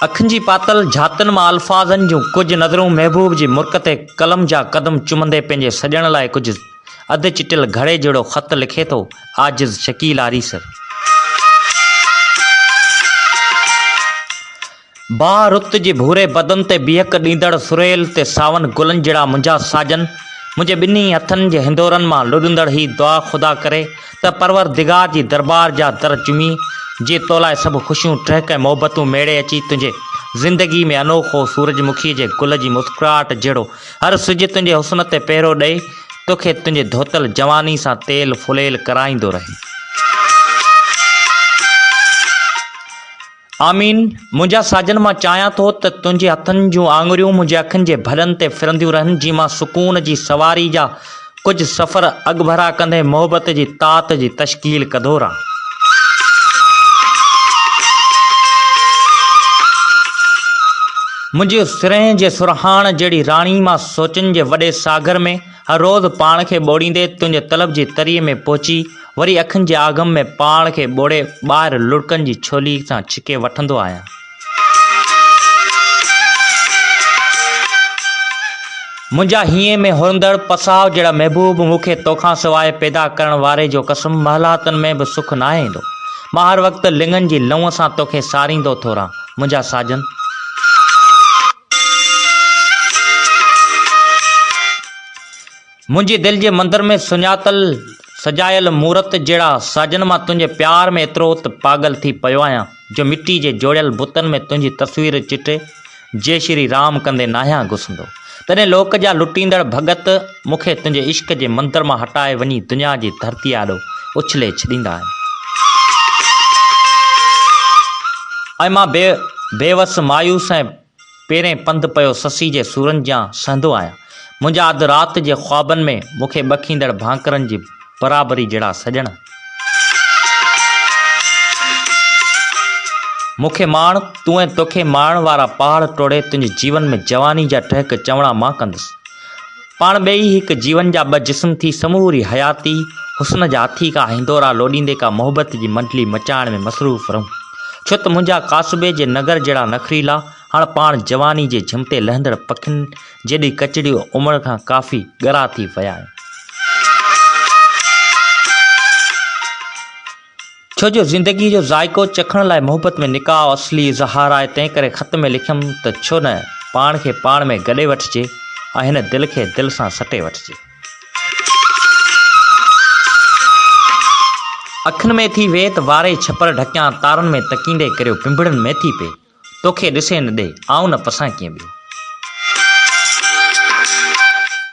अखियुनि जी पातल झातन मां अल्फाज़नि जूं कुझु नज़रूं महबूब जी मुर्क ते कलम जा कदम चुमंदे पंहिंजे सॼण लाइ कुझु अधु चिटियल घड़े जहिड़ो ख़त लिखे थो आजिज़ शकील आरीसर। बाह रुत जे भूरे बदन ते बिहक ॾींदड़ सुरेल ते सावन गुलनि जहिड़ा मुंहिंजा साजन मुंहिंजे ॿिन्ही हथनि जे हिंदोरनि मां लुॾंदड़ ही दुआ ख़ुदा करे त परवरदिगार जी दरबार जा दर चुमी जे तो लाइ सभु ख़ुशियूं टहक ऐं मोहबतूं मेड़े अची तुंहिंजे ज़िंदगी में अनोखो सूरजमुखी जे गुल जी मुस्कुराहट जहिड़ो हर सिज तुंहिंजे हुस्न ते पहिरो ॾेई तोखे तुंहिंजे धोतल जवानी सां तेल फुलेल कराईंदो रहे। आमीन। मुंहिंजा साजन मां चाहियां थो त तुंहिंजे हथनि जूं आङुरियूं मुंहिंजे अखियुनि जे भलनि ते फिरंदियूं रहनि जीअं मां सुकून जी सवारी जा कुझु सफ़र अॻभरा कंदे मोहबत जी तात जी तश्कील कंदो रहां। मुंहिंजे सिरह जे सुरहाण जहिड़ी राणी मां सोचनि जे वॾे सागर में हर रोज़ु पाण खे ॿोड़ींदे तुंहिंजे तलब जी तरीअ में पहुची वरी अखियुनि जे आगम में पाण खे ॿोड़े ॿाहिरि लुड़कनि जी छोली सां छिके वठंदो आहियां। मुंहिंजा हीअं में हुरंदड़ पसाव जहिड़ा महबूब मूंखे तोखां सवाइ पैदा करण वारे जो कसम महलातनि में बि सुख न आहे ईंदो। मां हर वक़्तु लिङनि जी लंव सां तोखे सारींदो थो रहां मुंहिंजा साजन। मुंहिंजी दिलि जे मंदर में सुञातल सजायल मूरत जहिड़ा साजन मां तुंहिंजे प्यार में एतिरो त पागल थी पियो आहियां जो मिटी जे जोड़ियल बुतनि में तुंहिंजी तस्वीर चिटे जय श्री राम कंदे नाहियां घुसंदो। तॾहिं लोक जा लुटींदड़ भगत मूंखे तुंहिंजे इश्क जे मंदर मां हटाए वञी दुनिया जी धरती आॾो उछले छॾींदा आहिनि ऐं मां बेवस मायूस ऐं पेरें पंधु पियो ससी जे सूरनि जा सहंदो आहियां। मुंहिंजा अधु राति जे ख्वाबनि में मूंखे बखींदड़ भांकरनि जी बराबरी जहिड़ा सॼण मूंखे माण तूं ऐं तोखे माण वारा पहाड़ टोड़े तुंहिंजे जीवन में जवानी जा टहक चवणा मां कंदुसि। पाण ॿई हिकु जीवन जा ॿ जिस्म थी समूरी हयाती हुस्न जा हथी का हिंदोरा लोॾींदे का मोहबत जी मंडली मचाइण में मसरूफ़ रहूं छो त मुंहिंजा कासबे जे नगर जहिड़ा नखरीला हाणे पाण जवानी जे झमते लहंदड़ पखियुनि जेॾी कचड़ी उमिरि खां काफ़ी ॻरा थी विया आहिनि। छो जो ज़िंदगी जो ज़ाइको चखण लाइ मोहबत में निकाह असली इज़हार आहे। तंहिं करे ख़त में लिखियमि त छो न पाण खे पाण में गॾे वठिजे ऐं हिन दिलि खे दिलि सां सटे वठिजे। अखियुनि में थी वे त वारे छपर ढकियां तारनि में तकींदे करियो पिंभड़नि में थी पए तोखे ॾिसे न ॾे आऊं न पसां कीअं ॿियो।